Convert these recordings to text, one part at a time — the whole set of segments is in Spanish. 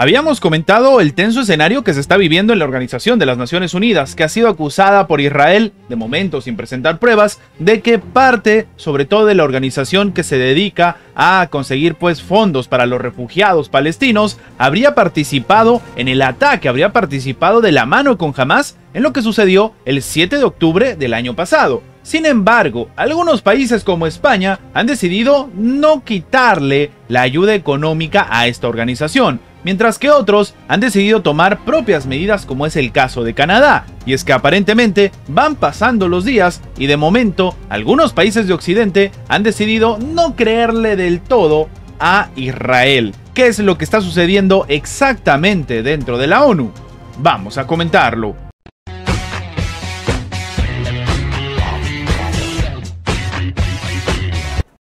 Habíamos comentado el tenso escenario que se está viviendo en la Organización de las Naciones Unidas, que ha sido acusada por Israel, de momento sin presentar pruebas, de que parte, sobre todo de la organización que se dedica a conseguir fondos para los refugiados palestinos, habría participado en el ataque, habría participado de la mano con Hamás en lo que sucedió el 7 de octubre del año pasado. Sin embargo, algunos países como España han decidido no quitarle la ayuda económica a esta organización, mientras que otros han decidido tomar propias medidas, como es el caso de Canadá. Y es que aparentemente van pasando los días y de momento algunos países de Occidente han decidido no creerle del todo a Israel. ¿Qué es lo que está sucediendo exactamente dentro de la ONU? Vamos a comentarlo.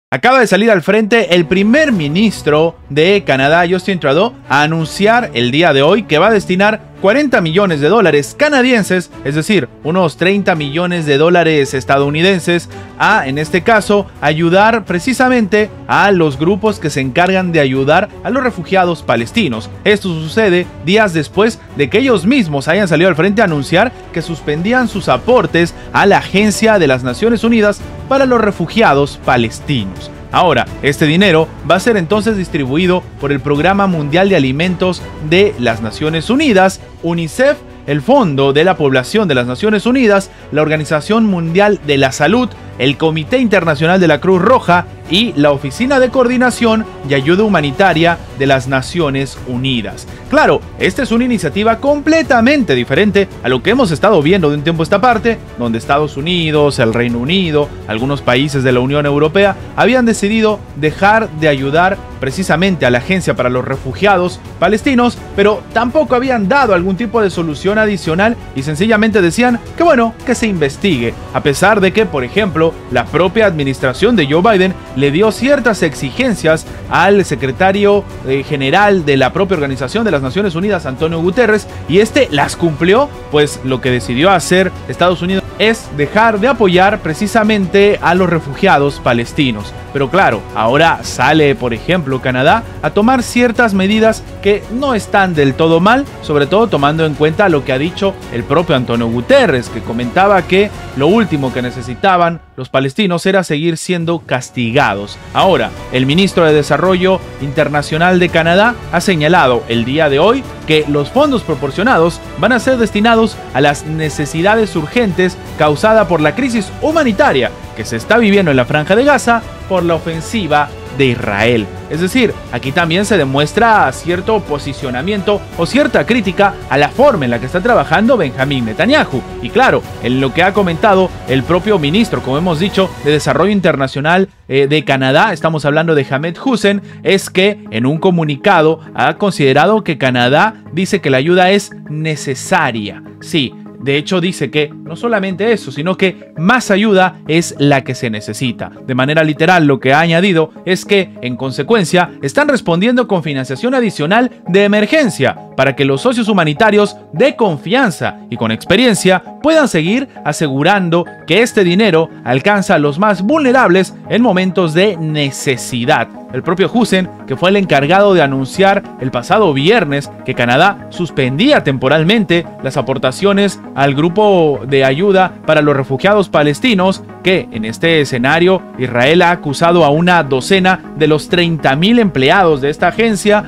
Acaba de salir al frente el primer ministro de Canadá, Justin Trudeau, a anunciar el día de hoy que va a destinar 40 millones de dólares canadienses, es decir, unos 30 millones de dólares estadounidenses, a, en este caso, ayudar precisamente a los grupos que se encargan de ayudar a los refugiados palestinos. Esto sucede días después de que ellos mismos hayan salido al frente a anunciar que suspendían sus aportes a la Agencia de las Naciones Unidas para los Refugiados Palestinos. Ahora, este dinero va a ser entonces distribuido por el Programa Mundial de Alimentos de las Naciones Unidas, UNICEF, el Fondo de la Población de las Naciones Unidas, la Organización Mundial de la Salud, el Comité Internacional de la Cruz Roja y la Oficina de Coordinación y Ayuda Humanitaria de las Naciones Unidas. Claro, esta es una iniciativa completamente diferente a lo que hemos estado viendo de un tiempo a esta parte, donde Estados Unidos, el Reino Unido, algunos países de la Unión Europea habían decidido dejar de ayudar precisamente a la Agencia para los Refugiados Palestinos, pero tampoco habían dado algún tipo de solución adicional y sencillamente decían que bueno, que se investigue, a pesar de que, por ejemplo, la propia administración de Joe Biden le dio ciertas exigencias al secretario general de la propia Organización de las Naciones Unidas, Antonio Guterres, y este las cumplió. Pues lo que decidió hacer Estados Unidos es dejar de apoyar precisamente a los refugiados palestinos. Pero claro, ahora sale, por ejemplo, Canadá a tomar ciertas medidas que no están del todo mal, sobre todo tomando en cuenta lo que ha dicho el propio Antonio Guterres, que comentaba que lo último que necesitaban los palestinos era seguir siendo castigados. Ahora, el ministro de Desarrollo Internacional de Canadá ha señalado el día de hoy que los fondos proporcionados van a ser destinados a las necesidades urgentes causada por la crisis humanitaria que se está viviendo en la Franja de Gaza por la ofensiva de Israel. Es decir, aquí también se demuestra cierto posicionamiento o cierta crítica a la forma en la que está trabajando Benjamín Netanyahu. Y claro, en lo que ha comentado el propio ministro, como hemos dicho, de Desarrollo Internacional de Canadá, estamos hablando de Hamed Hussein, es que en un comunicado ha considerado que Canadá dice que la ayuda es necesaria. Sí. De hecho, dice que no solamente eso, sino que más ayuda es la que se necesita. De manera literal, lo que ha añadido es que, en consecuencia, están respondiendo con financiación adicional de emergencia para que los socios humanitarios de confianza y con experiencia puedan seguir asegurando que este dinero alcanza a los más vulnerables en momentos de necesidad. El propio Hussein, que fue el encargado de anunciar el pasado viernes que Canadá suspendía temporalmente las aportaciones al grupo de ayuda para los refugiados palestinos, que en este escenario Israel ha acusado a una docena de los 30.000 empleados de esta agencia,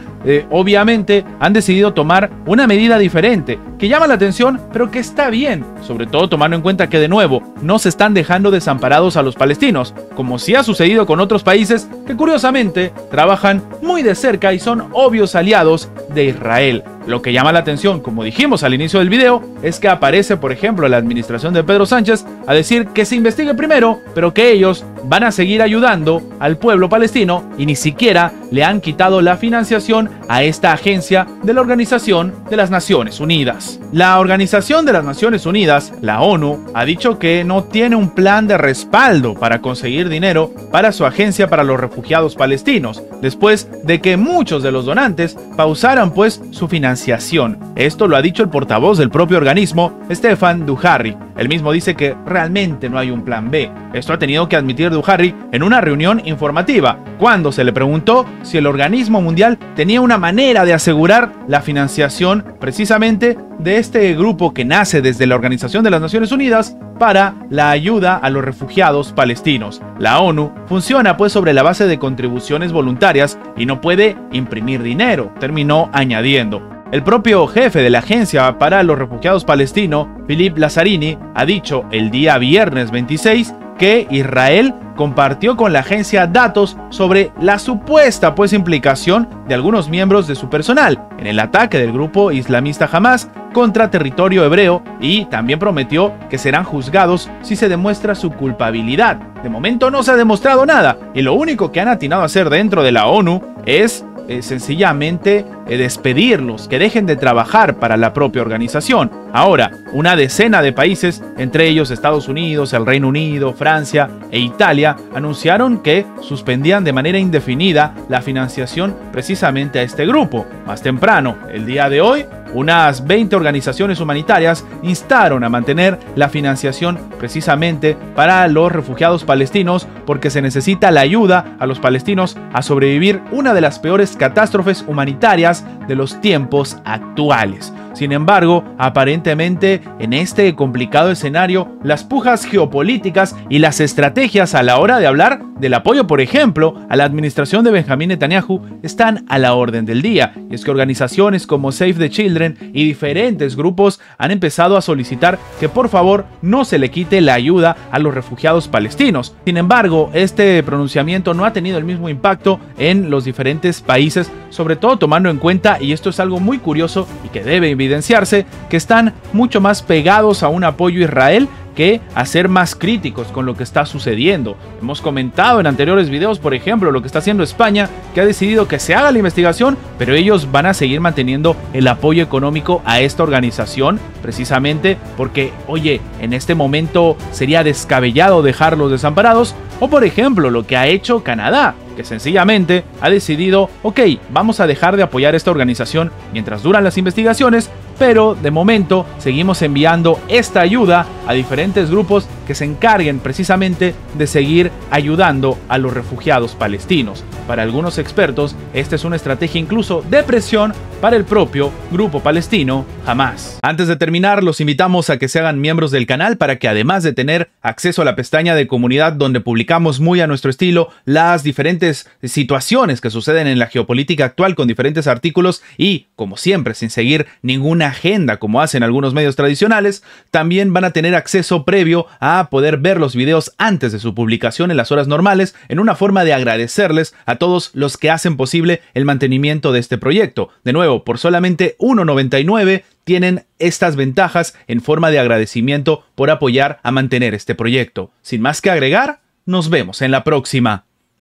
obviamente han decidido tomar una medida diferente que llama la atención, pero que está bien, sobre todo tomando en cuenta que de nuevo no se están dejando desamparados a los palestinos, como sí ha sucedido con otros países que curiosamente trabajan muy de cerca y son obvios aliados de Israel. Lo que llama la atención, como dijimos al inicio del video, es que aparece, por ejemplo, la administración de Pedro Sánchez a decir que se investigue primero, pero que ellos van a seguir ayudando al pueblo palestino y ni siquiera le han quitado la financiación a esta agencia de la Organización de las Naciones Unidas. La Organización de las Naciones Unidas, la ONU, ha dicho que no tiene un plan de respaldo para conseguir dinero para su agencia para los refugiados palestinos, después de que muchos de los donantes pausaran su financiación. Esto lo ha dicho el portavoz del propio organismo, Stefan Dujarric. Él mismo dice que realmente no hay un plan B. Esto ha tenido que admitir Dujarric en una reunión informativa, cuando se le preguntó si el organismo mundial tenía una manera de asegurar la financiación precisamente de este grupo que nace desde la Organización de las Naciones Unidas para la ayuda a los refugiados palestinos. La ONU funciona pues sobre la base de contribuciones voluntarias y no puede imprimir dinero, terminó añadiendo. El propio jefe de la Agencia para los Refugiados Palestinos, Philippe Lazzarini, ha dicho el día viernes 26 que Israel compartió con la agencia datos sobre la supuesta implicación de algunos miembros de su personal en el ataque del grupo islamista Hamas contra territorio hebreo y también prometió que serán juzgados si se demuestra su culpabilidad. De momento no se ha demostrado nada y lo único que han atinado a hacer dentro de la ONU es sencillamente despedirlos, que dejen de trabajar para la propia organización. Ahora, una decena de países, entre ellos Estados Unidos, el Reino Unido, Francia e Italia, anunciaron que suspendían de manera indefinida la financiación precisamente a este grupo. Más temprano, el día de hoy, unas 20 organizaciones humanitarias instaron a mantener la financiación precisamente para los refugiados palestinos porque se necesita la ayuda a los palestinos a sobrevivir una de las peores catástrofes humanitarias de los tiempos actuales. Sin embargo, aparentemente en este complicado escenario, las pujas geopolíticas y las estrategias a la hora de hablar del apoyo, por ejemplo, a la administración de Benjamín Netanyahu están a la orden del día. Y es que organizaciones como Save the Children y diferentes grupos han empezado a solicitar que por favor no se le quite la ayuda a los refugiados palestinos. Sin embargo, este pronunciamiento no ha tenido el mismo impacto en los diferentes países, sobre todo tomando en cuenta, y esto es algo muy curioso y que debe evidenciarse, que están mucho más pegados a un apoyo a Israel que a ser más críticos con lo que está sucediendo. Hemos comentado en anteriores videos, por ejemplo, lo que está haciendo España, que ha decidido que se haga la investigación, pero ellos van a seguir manteniendo el apoyo económico a esta organización, precisamente porque, oye, en este momento sería descabellado dejarlos desamparados, o por ejemplo, lo que ha hecho Canadá, que sencillamente ha decidido, ok, vamos a dejar de apoyar esta organización mientras duran las investigaciones, pero de momento seguimos enviando esta ayuda a diferentes grupos que se encarguen precisamente de seguir ayudando a los refugiados palestinos. Para algunos expertos, esta es una estrategia incluso de presión para el propio grupo palestino Hamas. Antes de terminar, los invitamos a que se hagan miembros del canal para que, además de tener acceso a la pestaña de comunidad donde publicamos muy a nuestro estilo las diferentes situaciones que suceden en la geopolítica actual con diferentes artículos y, como siempre, sin seguir ninguna agenda como hacen algunos medios tradicionales, también van a tener acceso previo a poder ver los videos antes de su publicación en las horas normales, en una forma de agradecerles a todos los que hacen posible el mantenimiento de este proyecto. De nuevo, por solamente $1.99 tienen estas ventajas en forma de agradecimiento por apoyar a mantener este proyecto. Sin más que agregar, nos vemos en la próxima.